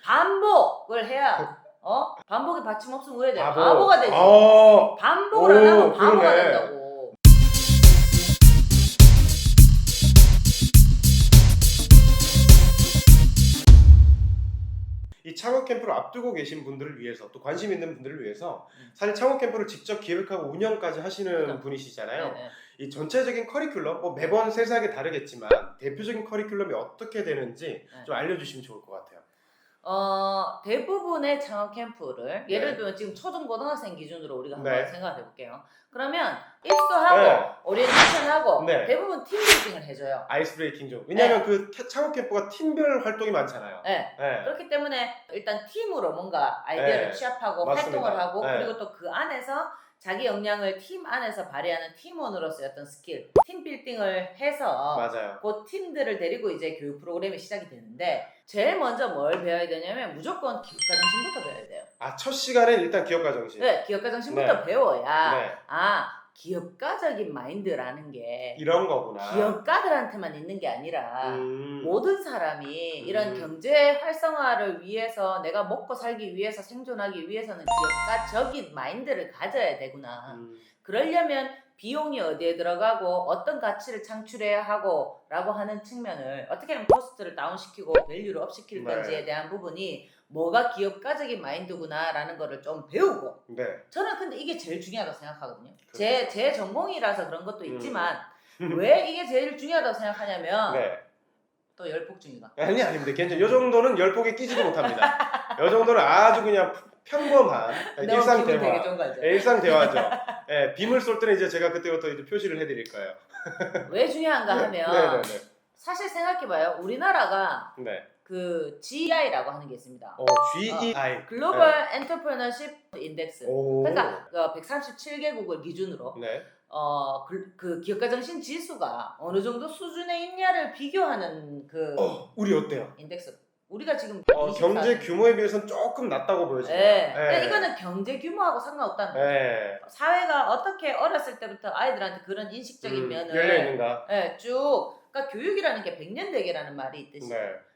반복을 해야 반복에 받침 없으면 왜 돼? 바보. 바보가 되지. 반복을 안 하면 바보가 그러네. 된다고. 이 창업 캠프를 앞두고 계신 분들을 위해서 또 관심 있는 분들을 위해서 사실 창업 캠프를 직접 기획하고 운영까지 하시는 그죠. 분이시잖아요. 네네. 이 전체적인 커리큘럼 뭐 매번 세세하게 다르겠지만 대표적인 커리큘럼이 어떻게 되는지 좀 알려주시면 좋을 것 같아요. 대부분의 창업 캠프를 예를 들면 지금 초중 고등학생 기준으로 우리가 한번 생각해 볼게요. 그러면 입소하고 오리엔테이션하고 대부분 팀빌딩을 해줘요. 아이스 브레이킹 좀. 왜냐하면 그 창업 캠프가 팀별 활동이 많잖아요. 그렇기 때문에 일단 팀으로 뭔가 아이디어를 취합하고 맞습니다. 활동을 하고 그리고 또 그 안에서 자기 역량을 팀 안에서 발휘하는 팀원으로서의 어떤 스킬, 팀 빌딩을 해서 맞아요. 그 팀들을 데리고 이제 교육 프로그램이 시작이 되는데 제일 먼저 뭘 배워야 되냐면 무조건 기업가 정신부터 배워야 돼요. 첫 시간엔 일단 기업가 정신. 네, 기업가 정신부터 배워야 기업가적인 마인드라는 게 이런 거구나. 기업가들한테만 있는 게 아니라 모든 사람이 이런 경제 활성화를 위해서 내가 먹고 살기 위해서 생존하기 위해서는 기업가적인 마인드를 가져야 되구나. 그러려면 비용이 어디에 들어가고 어떤 가치를 창출해야 하고 라고 하는 측면을 어떻게 하면 코스트를 다운시키고 밸류를 업시킬 건지에 대한 부분이 뭐가 기업가적인 마인드구나 라는 거를 좀 배우고 저는 근데 이게 제일 중요하다고 생각하거든요. 제 전공이라서 그런 것도 있지만 왜 이게 제일 중요하다고 생각하냐면 또 열폭중이가 아닙니다. 괜찮아요. 이 정도는 열폭에 끼지도 못합니다. 이 정도는 아주 그냥 평범한 일상 대화. 일상 대화죠. 빔을 쏠 때는 이제 제가 그때부터 이제 표시를 해드릴 거예요. 왜 중요한가 하면 사실 생각해봐요. 우리나라가 그 GEI라고 하는 게 있습니다. GEI 글로벌 엔터프레너십 인덱스. 그러니까 137개국을 기준으로 그 기업가 정신 지수가 어느 정도 수준에 있냐를 비교하는 그 우리 어때요? 인덱스. 우리가 지금 경제 규모에 비해서는 조금 낮다고 보여집니다. 그러니까 이거는 경제 규모하고 상관없다는 거죠. 사회가 어떻게 어렸을 때부터 아이들한테 그런 인식적인 면을 열려 있는가? 쭉. 그러니까 교육이라는 게 백년대계라는 말이 있듯이.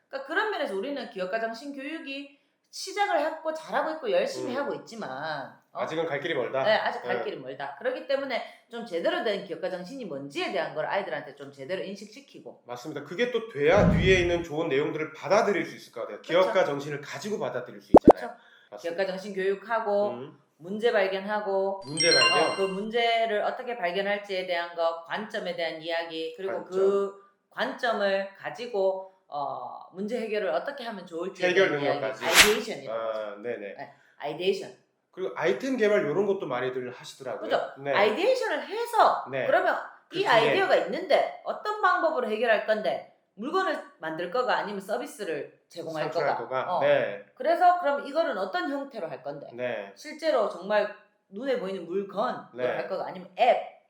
그러니까 그런 면에서 우리는 기업가 정신 교육이 시작을 했고 잘하고 있고 열심히 하고 있지만 아직은 갈 길이 멀다. 아직 갈 길이 멀다. 그렇기 때문에 좀 제대로 된 기업가 정신이 뭔지에 대한 걸 아이들한테 좀 제대로 인식시키고. 맞습니다. 그게 또 돼야 뒤에 있는 좋은 내용들을 받아들일 수 있을 것 같아요. 기업가 정신을 가지고 받아들일 수 있잖아요. 기업가 정신 교육하고 문제 발견하고 문제 발견. 그 문제를 어떻게 발견할지에 대한 거, 관점에 대한 이야기, 그리고 그 관점을 가지고 문제 해결을 어떻게 하면 좋을지에 대한 이야기. 아이디에이션이라고 아이디에이션. 그리고 아이템 개발 이런 것도 많이들 하시더라고요. 그죠? 아이디에이션을 해서 그러면 이 아이디어가 있는데 어떤 방법으로 해결할 건데 물건을 만들 거가 아니면 서비스를 제공할 거가. 그래서 그럼 이거는 어떤 형태로 할 건데 실제로 정말 눈에 보이는 물건으로 할 거가 아니면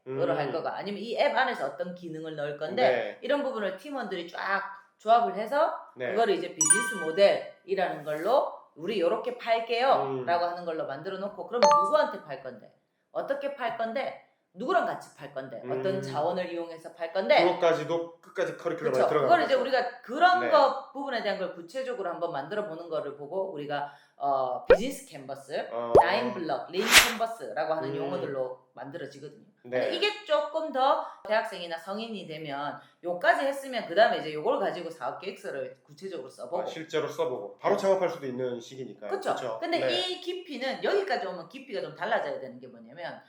앱으로 할 거가 아니면 이 앱 안에서 어떤 기능을 넣을 건데 이런 부분을 팀원들이 쫙 조합을 해서 그거를 이제 비즈니스 모델이라는 걸로 우리 요렇게 팔게요 라고 하는 걸로 만들어 놓고 그럼 누구한테 팔 건데 어떻게 팔 건데 누구랑 같이 팔 건데 어떤 자원을 이용해서 팔 건데 그것까지도 끝까지 커리큘럼에 들어가는 그걸 이제 우리가 그런 거 부분에 대한 걸 구체적으로 한번 만들어 보는 거를 보고 우리가 비즈니스 캔버스, 라인 블럭, 린 캔버스라고 하는 용어들로 만들어지거든요. 근데 이게 조금 더 대학생이나 성인이 되면 요까지 했으면 그 다음에 이제 요걸 가지고 사업 계획서를 구체적으로 써보고 실제로 써보고 바로 창업할 수도 있는 시기니까요. 그렇죠. 근데 이 깊이는 여기까지 오면 깊이가 좀 달라져야 되는 게 뭐냐면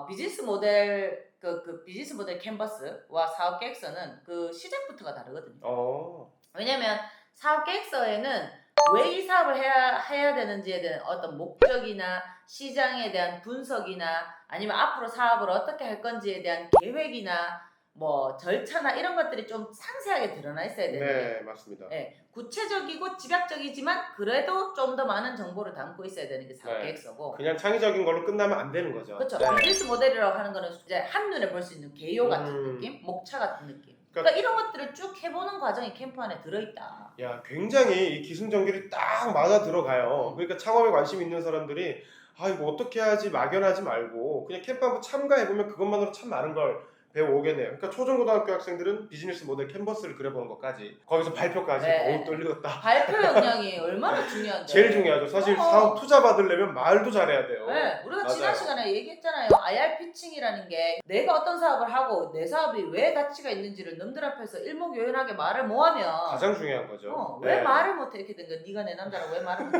비즈니스 모델 그 비즈니스 모델 캔버스와 사업 계획서는 그 시작부터가 다르거든요. 왜냐면 사업 계획서에는 왜 이 사업을 해야 되는지에 대한 어떤 목적이나 시장에 대한 분석이나 아니면 앞으로 사업을 어떻게 할 건지에 대한 계획이나 뭐 절차나 이런 것들이 좀 상세하게 드러나 있어야 되는데 맞습니다. 구체적이고 집약적이지만 그래도 좀 더 많은 정보를 담고 있어야 되는 게 사업 계획서고 그냥 창의적인 걸로 끝나면 안 되는 거죠. 그렇죠. 비즈니스 모델이라고 하는 거는 이제 한눈에 볼 수 있는 개요 같은 느낌, 목차 같은 느낌. 그러니까 이런 것들을 쭉 해보는 과정이 캠프 안에 들어있다. 야, 굉장히 이 기승전결이 딱 맞아 들어가요. 그러니까 창업에 관심 있는 사람들이 이거 어떻게 해야지 막연하지 말고 그냥 캠프 한번 참가해보면 그것만으로 참 많은 걸 배워오겠네요. 그러니까 초중고등학교 학생들은 비즈니스 모델 캔버스를 그려보는 것까지 거기서 발표까지 네. 너무 떨리겠다. 발표 역량이 얼마나 중요한데. 제일 중요하죠. 사실 사업 투자 받으려면 말도 잘해야 돼요. 네, 우리가 맞아요. 지난 시간에 얘기했잖아요. IR 피칭이라는 게 내가 어떤 사업을 하고 내 사업이 왜 가치가 있는지를 남들 앞에서 일목요연하게 말을 못하면 가장 중요한 거죠. 왜 말을 못해 이렇게 된 거야. 네가 내 남자라고 왜 말을 못해?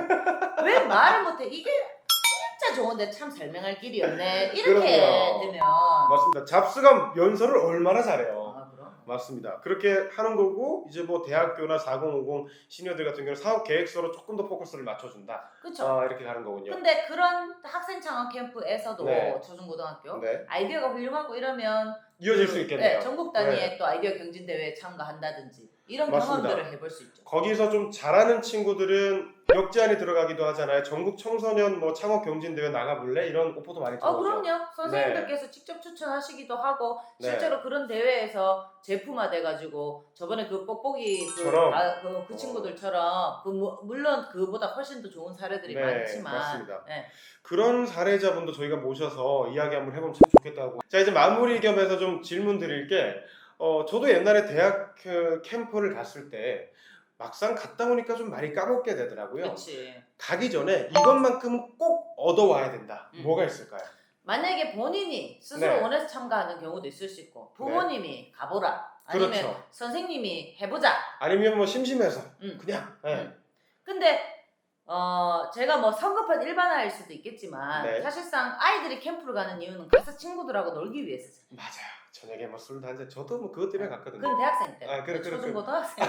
왜 말을 못해? 이게 진짜 좋은데 참 설명할 길이 없네. 이렇게 그럼요. 되면 맞습니다. 잡스가 연설을 얼마나 잘해요. 그럼. 맞습니다. 그렇게 하는 거고 이제 뭐 대학교나 4050 시니어들 같은 경우는 사업 계획서로 조금 더 포커스를 맞춰준다. 그렇죠. 이렇게 가는 거군요. 근데 그런 학생 창업 캠프에서도 네. 초중고등학교 네. 아이디어가 훌륭하고 이러면 이어질 수 있겠네요. 네, 전국 단위의 네. 또 아이디어 경진 대회에 참가한다든지 이런 맞습니다. 경험들을 해볼 수 있죠. 거기서 좀 잘하는 친구들은 역제안이 들어가기도 하잖아요. 전국 청소년 뭐 창업 경진 대회 나가볼래? 이런 오퍼도 많이 들어오죠. 그럼요. 선생님들께서 직접 추천하시기도 하고 실제로 그런 대회에서 제품화 돼가지고 저번에 그 뽁뽁이 그 친구들처럼 물론 그보다 훨씬 더 좋은 사례들이 많지만 맞습니다. 네. 그런 사례자분도 저희가 모셔서 이야기 한번 해보면 참 좋겠다고. 자, 이제 마무리 겸해서 좀 질문 드릴 게 저도 옛날에 대학 캠프를 갔을 때 막상 갔다 오니까 좀 많이 까먹게 되더라고요. 그치. 가기 전에 이것만큼은 꼭 얻어와야 된다. 뭐가 있을까요? 만약에 본인이 스스로 원해서 참가하는 경우도 있을 수 있고 부모님이 가보라 아니면 그렇죠. 선생님이 해보자 아니면 뭐 심심해서 그냥 근데 제가 뭐 성급한 일반화일 수도 있겠지만 사실상 아이들이 캠프를 가는 이유는 가서 친구들하고 놀기 위해서죠. 맞아요. 저녁에 뭐 술도 한잔 저도 뭐 그것 때문에 갔거든요. 그건 대학생 때. 그래. 초중고등학생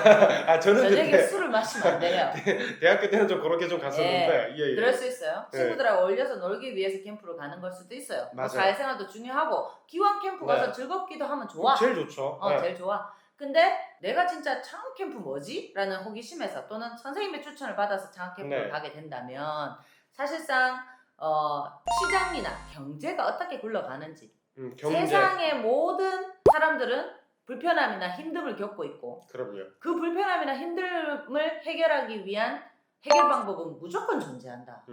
저는 저녁에 그때 술을 마시면 안 돼요. 대학교 때는 좀 그렇게 좀 갔었는데 예. 그럴 수 있어요. 친구들하고 어울려서 놀기 위해서 캠프를 가는 걸 수도 있어요. 맞아요. 사회생활도 중요하고 기왕 캠프 가서 즐겁기도 하면 좋아. 제일 좋죠. 제일 좋아. 근데 내가 진짜 창업 캠프 뭐지? 라는 호기심에서 또는 선생님의 추천을 받아서 창업 캠프를 가게 된다면 사실상 시장이나 경제가 어떻게 굴러가는지 세상의 모든 사람들은 불편함이나 힘듦을 겪고 있고 그럼요. 그 불편함이나 힘듦을 해결하기 위한 해결 방법은 무조건 존재한다.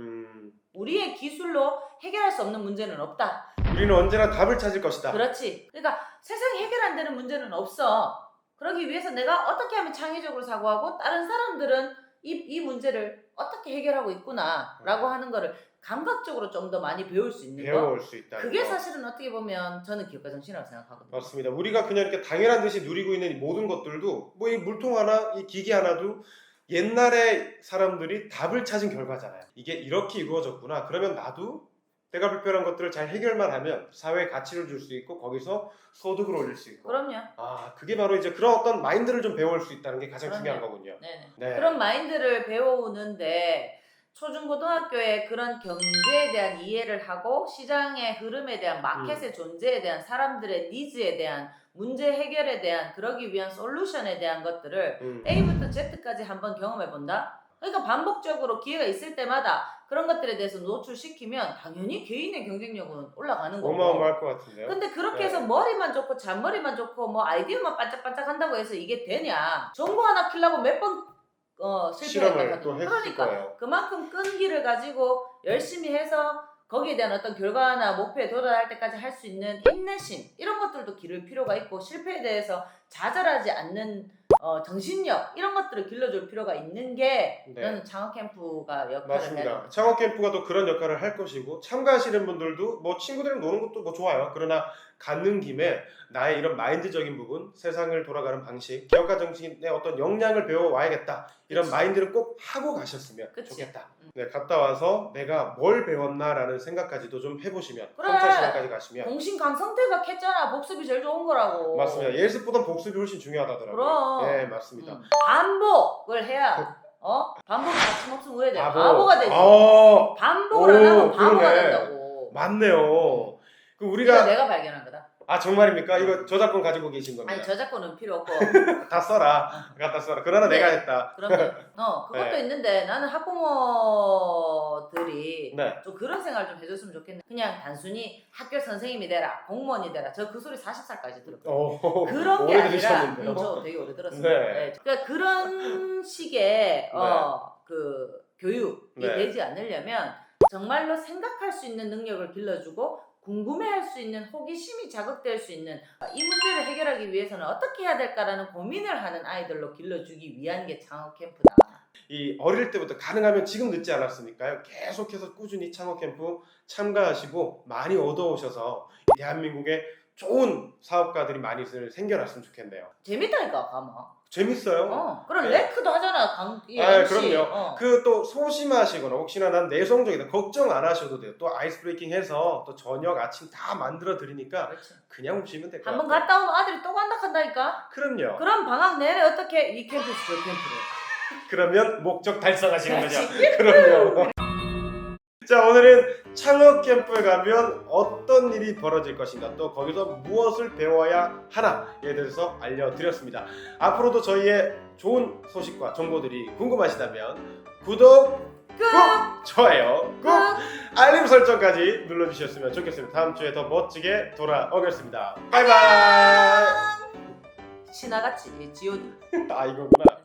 우리의 기술로 해결할 수 없는 문제는 없다. 우리는 언제나 답을 찾을 것이다. 그렇지. 그러니까 세상에 해결 안 되는 문제는 없어. 그러기 위해서 내가 어떻게 하면 창의적으로 사고하고 다른 사람들은 이 문제를 어떻게 해결하고 있구나 라고 하는 거를 감각적으로 좀 더 많이 배울 수 있는 배울 수 있다. 그게 사실은 어떻게 보면 저는 기업가 정신이라고 생각하거든요. 맞습니다. 우리가 그냥 이렇게 당연한 듯이 누리고 있는 이 모든 것들도 뭐 이 물통 하나, 이 기기 하나도 옛날에 사람들이 답을 찾은 결과잖아요. 이게 이렇게 이루어졌구나. 그러면 나도 내가 불편한 것들을 잘 해결만 하면 사회에 가치를 줄 수 있고 거기서 소득을 올릴 수 있고. 그럼요. 그게 바로 이제 그런 어떤 마인드를 좀 배울 수 있다는 게 가장 중요한 거군요. 네네. 그런 마인드를 배우는데 초중고등학교에 그런 경제에 대한 이해를 하고 시장의 흐름에 대한 마켓의 존재에 대한 사람들의 니즈에 대한 문제 해결에 대한 그러기 위한 솔루션에 대한 것들을 A부터 Z까지 한번 경험해 본다. 그러니까 반복적으로 기회가 있을 때마다 그런 것들에 대해서 노출시키면 당연히 개인의 경쟁력은 올라가는 거고. 어마어마할 것 같은데요. 근데 그렇게 해서 머리만 좋고 잔머리만 좋고 뭐 아이디어만 반짝반짝 한다고 해서 이게 되냐. 정보 하나 키려고 몇 번 실패했던 것 같아요. 그러니까 그만큼 끈기를 가지고 열심히 해서 거기에 대한 어떤 결과나 목표에 도달할 때까지 할 수 있는 인내심 이런 것들도 기를 필요가 있고 실패에 대해서 좌절하지 않는 정신력 이런 것들을 길러줄 필요가 있는 게 저는 창업 캠프가 역할을 맞습니다. 창업 캠프가 또 그런 역할을 할 것이고 참가하시는 분들도 뭐 친구들이랑 노는 것도 뭐 좋아요. 그러나 갖는 김에 나의 이런 마인드적인 부분, 세상을 돌아가는 방식, 기업가 정신의 어떤 역량을 배워와야겠다. 이런 마인드를 꼭 하고 가셨으면 좋겠다. 갔다 와서 내가 뭘 배웠나라는 생각까지도 좀 해보시면 성찰 시간까지 가시면 공신 강성태가 캤잖아. 복습이 제일 좋은 거라고. 맞습니다. 예습보다 복습이 훨씬 중요하다더라고요. 그럼. 네, 맞습니다. 반복을 해야 반복 가침없으면 후회돼. 바보가 되지. 반복을 안 하면 바보가 된다고. 맞네요. 그 우리가 내가 발견한 거다. 정말입니까? 이거 저작권 가지고 계신 겁니다. 아니 저작권은 필요 없고 다 써라. 갖다 써라. 그러나 내가 했다. 그러면 그것도 있는데 나는 학부모들이 좀 그런 생활 좀 해줬으면 좋겠네. 그냥 단순히 학교 선생님이 되라, 공무원이 되라. 저 그 소리 40살까지 들었거든요. 그런 게 아니라 저 되게 오래 들었어요. 그러니까 그런 식의 그 교육이 되지 않으려면 정말로 생각할 수 있는 능력을 길러주고 궁금해할 수 있는 호기심이 자극될 수 있는 이 문제를 해결하기 위해서는 어떻게 해야 될까라는 고민을 하는 아이들로 길러주기 위한 게 창업 캠프다. 이 어릴 때부터 가능하면 지금 늦지 않았으니까요. 계속해서 꾸준히 창업 캠프 참가하시고 많이 얻어오셔서 대한민국에 좋은 사업가들이 많이 생겨났으면 좋겠네요. 재밌다니까 가면. 재밌어요. 그럼 네. 레크도 하잖아. 그럼요. 그 또 소심하시거나 혹시나 난 내성적이다 걱정 안 하셔도 돼요. 또 아이스 브레이킹 해서 또 저녁 아침 다 만들어 드리니까 그냥 오시면 될 것 같아요. 한번 갔다 오면 아들이 또 간다 한다니까. 그럼요. 그럼 방학 내내 어떻게 이 캠프에서 저 캠프를. 그러면 목적 달성하시는 거죠. 그럼요. 자, 오늘은 창업 캠프에 가면 어떤 일이 벌어질 것인가, 또 거기서 무엇을 배워야 하나에 대해서 알려드렸습니다. 앞으로도 저희의 좋은 소식과 정보들이 궁금하시다면 구독, 꾹! 좋아요, 꾹! 알림 설정까지 눌러주셨으면 좋겠습니다. 다음 주에 더 멋지게 돌아오겠습니다. 바이바이! 지나갔지, G.O.D. 아, 이거구나.